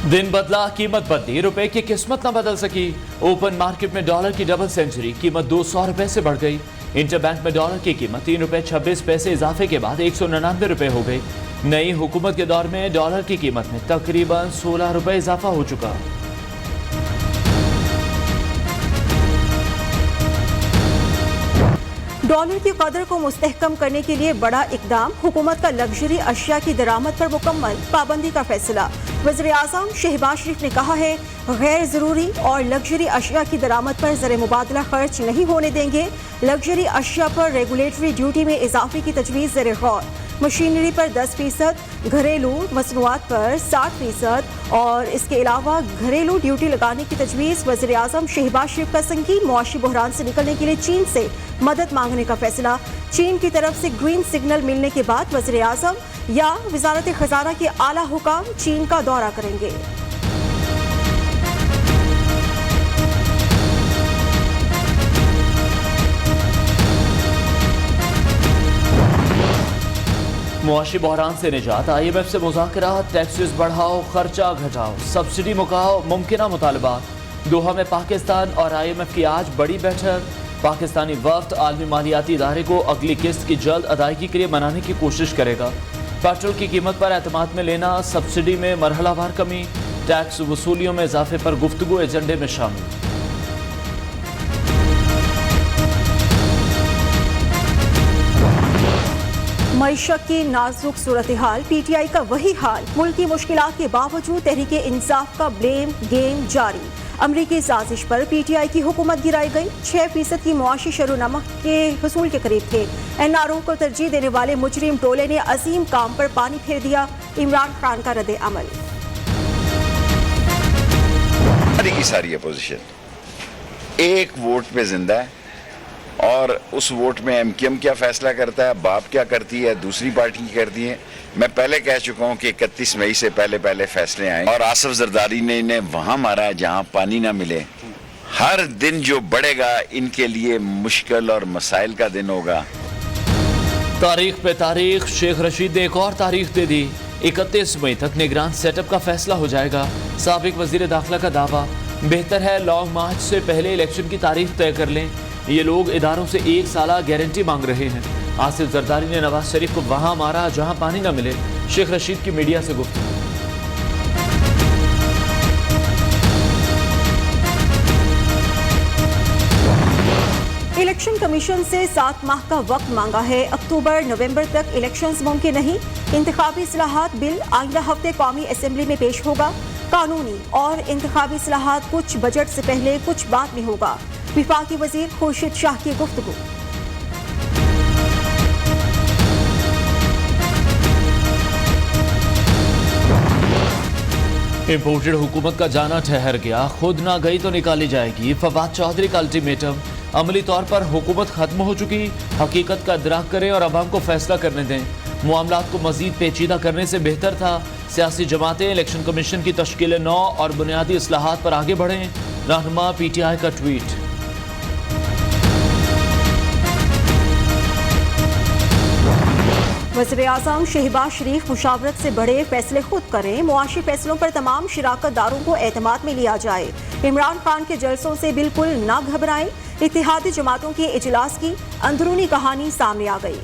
दिन बदला कीमत बदली, रुपए की किस्मत न बदल सकी। ओपन मार्केट में डॉलर की डबल सेंचुरी, कीमत 200 रुपए से बढ़ गई। इंटरबैंक में डॉलर की कीमत 3 रुपए 26 पैसे इजाफे के बाद 199 रुपए हो गई। नई हुकूमत के दौर में डॉलर की कीमत में तकरीबन 16 रुपए इजाफा हो चुका। डॉलर की कदर को मुस्तहकम करने के लिए बड़ा इकदाम, हुकूमत का लग्जरी अशिया की दरामद पर मुकम्मल पाबंदी का फैसला। वज़ीर आज़म शहबाज शरीफ ने कहा है, गैर ज़रूरी और लग्जरी अशिया की दरामद पर ज़र मुबादला खर्च नहीं होने देंगे। लग्जरी अशिया पर रेगुलेटरी ड्यूटी में इजाफे की तजवीज़ ज़र गौर। मशीनरी पर 10%, घरेलू मसनूआत पर 60% और इसके अलावा घरेलू ड्यूटी लगाने की तजवीज़। वज़ीर आज़म शहबाज शरीफ का संगीन मुआशी बहरान से निकलने के लिए चीन से मदद मांगने का फैसला। चीन की तरफ से ग्रीन सिग्नल मिलने के बाद वज़ीर आज़म या वज़ारत खजाना के आला हुकाम चीन का दौरा करेंगे। मुआशी बहरान से निजात, IMF से मुज़ाकरा, टैक्सेस बढ़ाओ, खर्चा घटाओ, सब्सिडी मुकाओ, मुमकिना मुतालबात। दोहा में पाकिस्तान और IMF की आज बड़ी बैठक। पाकिस्तानी वफ्द आलमी मालियाती इदारे को अगली किस्त की जल्द अदायगी के लिए मनाने की कोशिश करेगा। पेट्रोल की कीमत पर एतमाद में लेना, सब्सिडी में मरहलावार कमी, टैक्स वसूलियों में इजाफे पर गुफ्तगू एजेंडे में शामिल। मईशत की नाजुक सूरत हाल, PTI का वही हाल। मुल्क की मुश्किलात के बावजूद तहरीक इंसाफ का ब्लेम गेम जारी। अमरीकी साजिश पर PTI की हुकूमत गिराई गई। 6% की मुआशी शरो नमक के हसूल के करीब थे। NRO को तरजीह देने वाले मुजरिम टोले ने अजीम काम पर पानी फेर दिया। इमरान खान का रद्द अमल। की सारी अपोजिशन एक वोट पे जिंदा है और उस वोट में MQM क्या फैसला करता है, बाप क्या करती है, दूसरी पार्टी की करती है। मैं पहले कह चुका हूं कि 31 मई से पहले फैसले आए और आसिफ जरदारी ने इन्हें वहां मारा है जहां पानी ना मिले। हर दिन जो बढ़ेगा इनके लिए मुश्किल और मसाइल का दिन होगा। तारीख पे तारीख, शेख रशीद ने एक और तारीख दे दी। 31 मई तक निगरान सेटअप का फैसला हो जाएगा। साबिक वजीर दाखिला का दावा, बेहतर है लॉन्ग मार्च से पहले इलेक्शन की तारीख तय कर लें। ये लोग इदारों से 1 साल गारंटी मांग रहे हैं। आसिफ जरदारी ने नवाज शरीफ को वहां मारा जहां पानी न मिले। शेख रशीद की मीडिया से गुफ्तगू। इलेक्शन कमीशन से 7 माह का वक्त मांगा है। अक्टूबर नवंबर तक इलेक्शंस मुमकिन नहीं। इंतखाबी इस्लाहात बिल आइंदा हफ्ते कौमी असेंबली में पेश होगा। कानूनी और इंतखाबी इस्लाहात कुछ बजट से पहले कुछ बाद में होगा। विफाकी वजीर खुर्शीद शाह की गुफ्तगू। इम्पोर्टेड हुकूमत का जाना ठहर गया, खुद ना गई तो निकाली जाएगी। फवाद चौधरी का अल्टीमेटम, अमली तौर पर हुकूमत खत्म हो चुकी, हकीकत का इदराक करें और अवाम को फैसला करने दें। मामलात को मजीद पेचीदा करने से बेहतर था सियासी जमातें इलेक्शन कमीशन की तश्कील नौ और बुनियादी इस्लाहात पर आगे बढ़ें। रहनुमा PTI का ट्वीट। वज़ीर आज़म शहबाज शरीफ मुशावरत से बड़े फैसले खुद करें। मुआशी फैसलों पर तमाम शिराकत दारों को एतमाद में लिया जाए। इमरान खान के जलसों से बिल्कुल ना घबराएं। इत्तेहादी जमातों के इजलास की अंदरूनी कहानी सामने आ गई।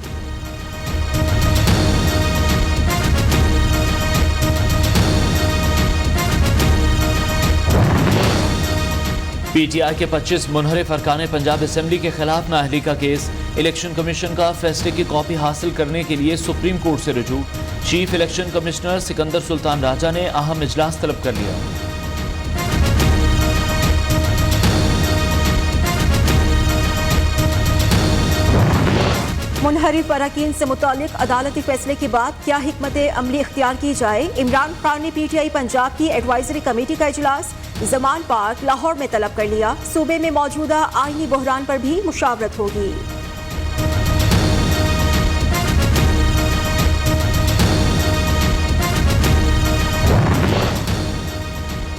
PTI के 25 मुनहरिफ अरकान पंजाब असेंबली के खिलाफ नाअहली का केस। इलेक्शन कमीशन का फैसले की कॉपी हासिल करने के लिए सुप्रीम कोर्ट से रुजू। Chief election commissioner Sikandar Sultan Raja ने अहम इजलास तलब कर लिया। मुनहरिफ अरकान से मुतालिक अदालती फैसले के बाद क्या हिकमत अमली इख्तियार की जाए। इमरान खान ने PTI पंजाब की एडवाइजरी कमेटी का इजलास जमान पार्क लाहौर में तलब कर लिया। सूबे में मौजूदा आईनी बहरान पर भी मुशावरत होगी।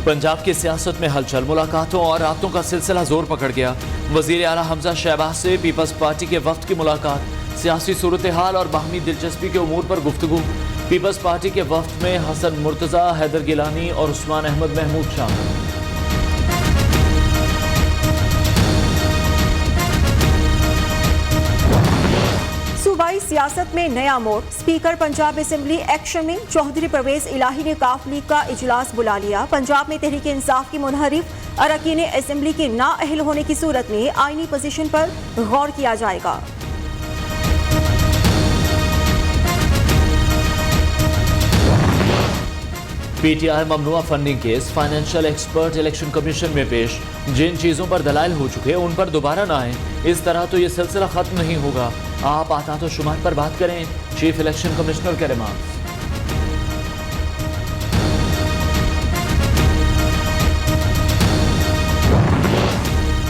पंजाब की सियासत में हलचल, मुलाकातों और राब्तों का सिलसिला जोर पकड़ गया। वजीर आला हमजा शहबाज से पीपल्स पार्टी के वफ्द की मुलाकात। सियासी सूरत हाल और बाहमी दिलचस्पी के उमूर पर गुफ्तगू। पीपल्स पार्टी के वफ्द में हसन मुर्तजा, हैदर गिलानी और उस्मान अहमद महमूद शामिल। सूबाई सियासत में नया मोड़। स्पीकर पंजाब असेंबली एक्शन में चौधरी परवेज इलाही ने काफ लीग का इजलास बुला लिया। पंजाब में तहरीक इंसाफ की मुनहरिफ अरकान असेंबली के नाअहल होने की सूरत में आईनी पोजीशन पर गौर किया जाएगा। PTI ममनुआ funding case financial expert election commission में पेश। जिन चीजों पर दलाइल हो चुके उन पर दोबारा ना आए। इस तरह तो ये सिलसिला खत्म नहीं होगा। आप आतात और शुमार पर बात करें, चीफ इलेक्शन कमिश्नर के रिमार्क्स।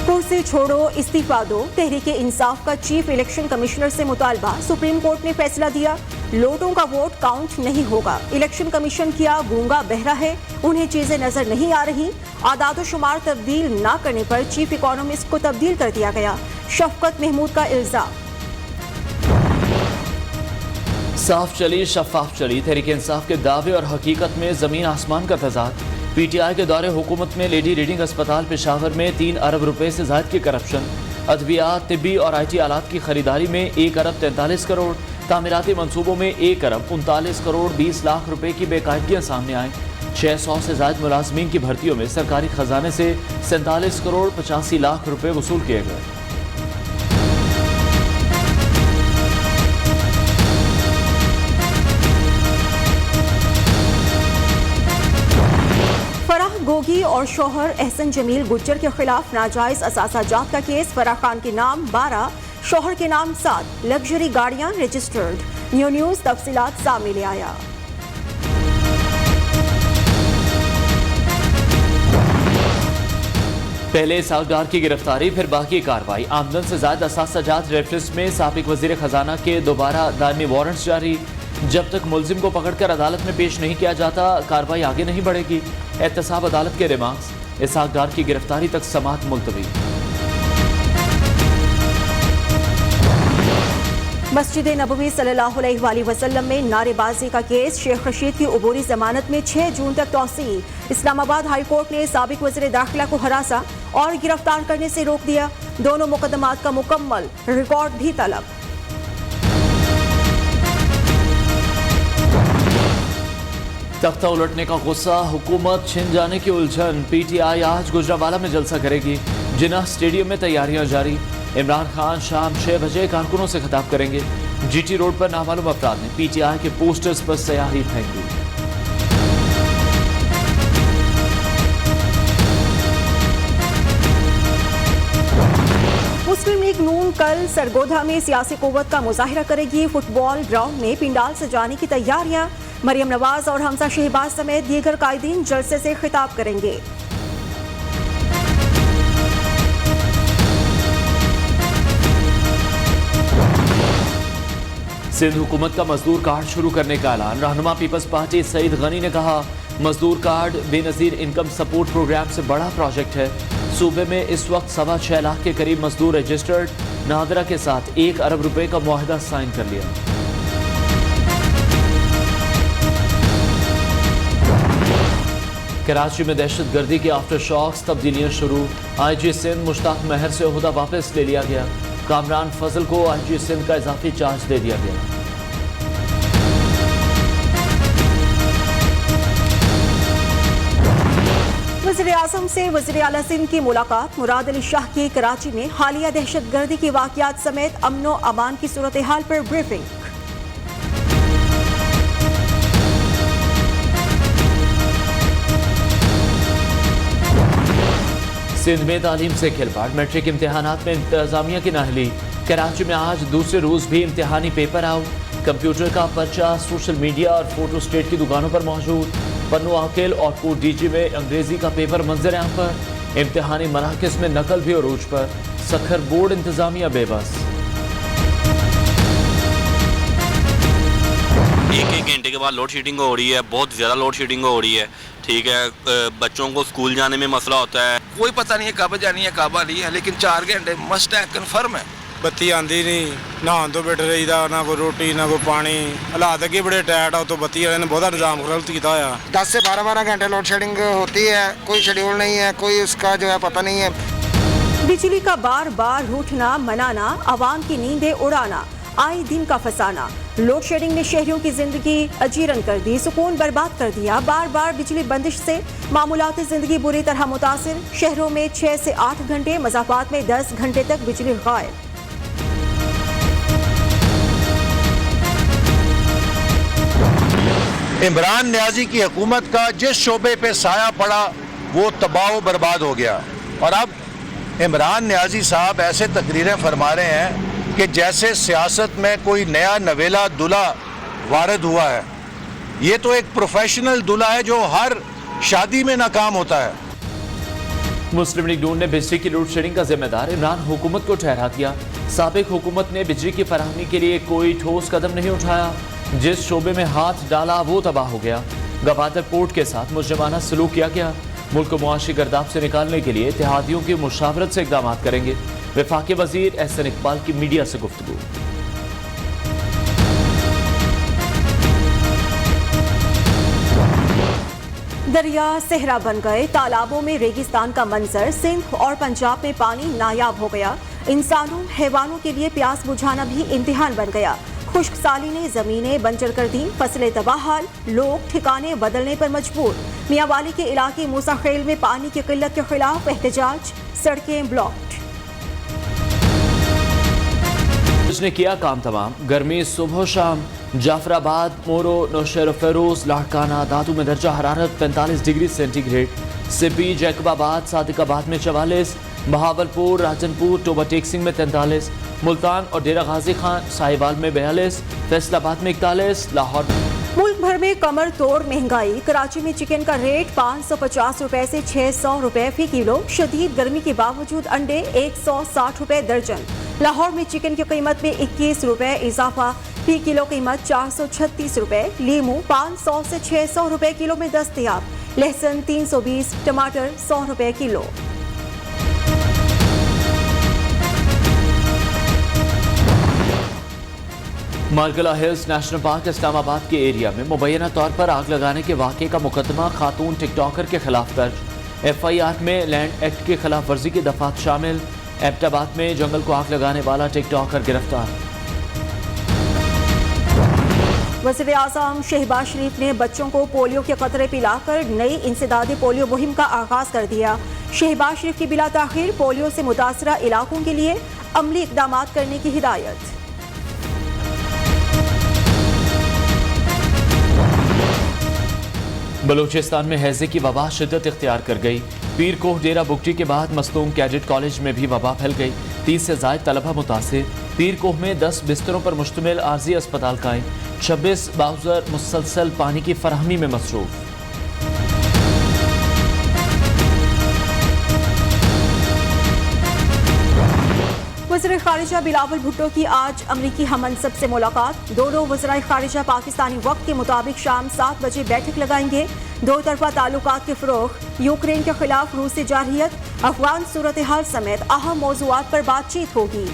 कुर्सी छोड़ो, इस्तीफा दो। तहरीक इंसाफ का चीफ इलेक्शन कमिश्नर से मुतालबा। सुप्रीम कोर्ट ने फैसला दिया, लोटों का वोट काउंट नहीं होगा। इलेक्शन कमीशन क्या गूंगा बहरा है? उन्हें चीजें नजर नहीं आ रही। आदाद व शुमार तब्दील न करने पर चीफ इकोनॉमिस्ट को तब्दील कर दिया गया। शफकत महमूद का इल्जाम। साफ चली शफाफ चली। तहरीक इंसाफ के दावे और हकीकत में जमीन आसमान का तजाद। पीटीआई के दौरे हुकूमत में लेडी रीडिंग अस्पताल पेशावर में 3 अरब रुपए से ज्यादा की करप्शन। अद्वियात, तिब्बी और IT आलात की खरीदारी में 1 अरब 43 करोड़। तामीराती मंसूबों में 1 अरब 39 करोड़ 20 लाख रुपए की बेकायदगियां सामने आए। 600 से ज्यादा मुलाजमीन की भर्तियों में सरकारी खजाने से 47 करोड़ 85 लाख रुपए वसूल किए गए। फराह गोगी और शौहर एहसन जमील गुज्जर के खिलाफ नाजायज असासाजात का केस। फराह खान के नाम 12, शौहर के नाम 7 लग्जरी गाड़ियां रजिस्टर्ड। न्यूज़ तफसीलात सामने आया। पहले सागदार की गिरफ्तारी, फिर बाकी कार्रवाई। आमदन से ज्यादा असासाजात रेफरेंस में साबिक वजीर खजाना के दोबारा दायमी वारंट्स जारी। जब तक मुलजिम को पकड़कर अदालत में पेश नहीं किया जाता, कार्रवाई आगे नहीं बढ़ेगी। एहतसाब अदालत के रिमार्क्स। इसहाक डार की गिरफ्तारी तक समाअत मुलतवी। मस्जिद नबवी सल्लल्लाहु अलैहि वसल्लम में नारेबाजी का केस। शेख रशीद की उबूरी जमानत में 6 जून तक तौसी। इस्लामाबाद हाई कोर्ट ने साबिक वज़ीर दाखिला को हरासा और गिरफ्तार करने से रोक दिया। दोनों मुकदमात का मुकम्मल रिकॉर्ड भी तलब। तख्ता उलटने का गुस्सा, हुकूमत छिन जाने की उलझन। पीटीआई आज गुजरावाला में जलसा करेगी। जिन्ना स्टेडियम में तैयारियां जारी। इमरान खान शाम 6 बजे कारकुनों से खिताब करेंगे। GT रोड पर नामालूम अफराद ने पीटीआई के पोस्टर्स पर स्याही फेंकी। मुस्लिम लीग नून कल सरगोधा में सियासी कुव्वत का मुजाहिरा करेगी। फुटबॉल ग्राउंड में पिंडाल सजाने की तैयारियां। मरियम नवाज और हमजा शहबाज समेत दीगर कायदीन जलसे से खिताब करेंगे। सिंध हुकूमत का मजदूर कार्ड शुरू करने का ऐलान। रहनुमा पीपल्स पार्टी सईद गनी ने कहा, मजदूर card Benazir income support programme से बड़ा प्रोजेक्ट है। सूबे में इस वक्त 6.25 लाख के करीब मजदूर रजिस्टर्ड। नादरा के साथ 1 अरब रुपए का मुआहदा साइन कर लिया। कराची में दहशत गर्दी के आफ्टर शॉक्स, तब्दीलियां शुरू। IG सिंध मुश्ताक महर से ओहदा वापस ले लिया गया। कामरान फजल को IG सिंध का इजाफी चार्ज दे दिया गया। वज़ीर आज़म से वज़ीर आला सिंध की मुलाकात। मुराद अली शाह की कराची में हालिया दहशत गर्दी की वाक़यात समेत अमनो अमान की सूरत हाल पर ब्रीफिंग। सिंध में तालीम से खिलवाड़, मैट्रिक इम्तिहानात में इंतजामिया की नाहली। कराची में आज दूसरे रोज भी इम्तिहानी पेपर आउट। कंप्यूटर का पर्चा सोशल मीडिया और फोटो स्टेट की दुकानों पर मौजूद। पन्नू आकिल और कोट DG में अंग्रेजी का पेपर मंजर आम पर। इम्तिहानी मराकज में नकल भी अरूज पर। सखर बोर्ड इंतजामिया बेबस। एक घंटे के बाद लोड शेडिंग हो रही है, बहुत ज़्यादा लोड शेडिंग हो रही है। ठीक है, बच्चों को स्कूल जाने में मसला होता है। कोई पता नहीं है कब जानी है कब आ रही है, लेकिन 4 घंटे मस्ट है, कन्फर्म है। ਬੱਤੀ ਆਂਦੀ ਨਹੀਂ, ਨਹਾਉਣ ਤੋਂ ਬਿਠ ਰਹੀਦਾ, ਨਾ ਕੋਈ ਰੋਟੀ ਨਾ ਕੋਈ ਪਾਣੀ। ਹਾਲਾਤ ਅੱਗੇ बड़े टाइट ਆ, तो ਬੱਤੀ वाले ने बहुत इंतजाम गलत किया होया। 10 से 12 घंटे लोड शेडिंग होती है, कोई शेड्यूल नहीं है, कोई उसका जो है पता नहीं है। बिजली का बार बार रूठना मनाना, आवाम की नींदें उड़ाना, आए दिन का फसाना। लोड शेडिंग ने शहरियों की जिंदगी अजीरन कर दी, सुकून बर्बाद कर दिया। बार बार बिजली बंदिश से मामूलाती जिंदगी बुरी तरह मुतासिर। शहरों में 6 से 8 घंटे, मज़ाफ़ात में 10 घंटे तक बिजली गायब। इमरान न्याजी की हुकूमत का जिस शोबे पे साया पड़ा वो तबाह बर्बाद हो गया। और अब इमरान न्याजी साहब ऐसे तकरीरें फरमा रहे हैं कि जैसे सियासत में कोई नया नवेला दूल्हा वारद हुआ है। ये तो एक प्रोफेशनल दूल्हा है जो हर शादी में नाकाम होता है। मुस्लिम लीग नून ने बिजली की लोड शेडिंग का जिम्मेदार इमरान हुकूमत को ठहरा दिया। साबिक हुकूमत ने बिजली की फराहमी के लिए कोई ठोस कदम नहीं उठाया। जिस शोबे में हाथ डाला वो तबाह हो गया। गवादर पोर्ट के साथ मुजरिमाना सलूक किया गया। मुल्क को मुआशी गर्दाब से निकालने के लिए इत्तेहादियों की मुशावरत से इकदाम करेंगे। वफाकी वजीर एहसन इकबाल की मीडिया से गुफ्तगू। दरिया सहरा बन गए, तालाबों में रेगिस्तान का मंजर। सिंध और पंजाब में पानी नायाब हो गया। इंसानों हैवानों के लिए प्यास बुझाना भी इम्तिहान बन गया। खुश्क साली ने जमीनें बंजर कर दी, फसलें तबाहाल, लोग ठिकाने बदलने पर मजबूर। मियांवाली के इलाके मूसा खेल में पानी की किल्लत के खिलाफ एहतजाज, सड़कें ब्लॉक्ड। उसने किया काम तमाम। गर्मी सुबह शाम। जाफराबाद, मोरो, नौशेर फेरोज, लाड़काना, दादू में दर्जा हरारत 45 degree centigrade. CP, Jacobabad, Sadiqabad में 44, बहावलपुर, राजनपुर, टोबा टेक्सिंग में 43, मुल्तान और डेरा गाजी खान साहिवाल में 42, फैसलाबाद में 41, लाहौर। मुल्क भर में कमर तोड़ महंगाई। कराची में चिकन का रेट 550 रुपए से 600 रुपए फी किलो। शदीद गर्मी के बावजूद अंडे 160 रुपए दर्जन। लाहौर में चिकन की कीमत में 21 रुपए इजाफा, फी किलो कीमत 436 रुपए। लीमू 500 से 600 रुपए किलो में दस्तयाब। लहसुन 320, टमाटर 100 रुपए किलो। मार्गला हिल्स नेशनल पार्क इस्लामाबाद के एरिया में मुबैना तौर पर आग लगाने के वाक़े का मुकदमा खातून टिकटॉकर के खिलाफ दर्ज। FIR में लैंड एक्ट की खिलाफ वर्जी की दफात शामिल। एबटाबाद में जंगल को आग लगाने वाला टिकटॉकर गिरफ्तार। वज़ीर-ए-आज़म शहबाज शरीफ ने बच्चों को पोलियो के कतरे पिलाकर नई इंसदादी पोलियो मुहिम का आगाज कर दिया। शहबाज शरीफ की बिला ताखीर पोलियो से मुतासरा इलाकों के लिए अमली इकदाम करने की हिदायत। बलूचिस्तान में हैजे की वबा शिद्दत इख्तियार कर गई। पीर कोह डेरा बुगटी के बाद मस्तूम कैडेट कॉलेज में भी वबा फैल गई। 30 से ज़ायद तलबा मुतासिर। पीर कोह में 10 बिस्तरों पर मुश्तमिल आर्जी अस्पताल कायम। 26 बाउजर मुसलसल पानी की फराहमी में मसरूफ। वज़ीर ख़ारिजा बिलावल भुट्टो की आज अमरीकी हममंसब से मुलाकात। दोनों वज़ीर ख़ारिजा पाकिस्तानी वक्त के मुताबिक शाम 7 बजे बैठक लगाएंगे। दो तरफा ताल्लुकात के फ़रोग़, यूक्रेन के खिलाफ रूस से जारहियत, अफगान सूरत हाल समेत अहम मौज़ूआत पर बातचीत होगी।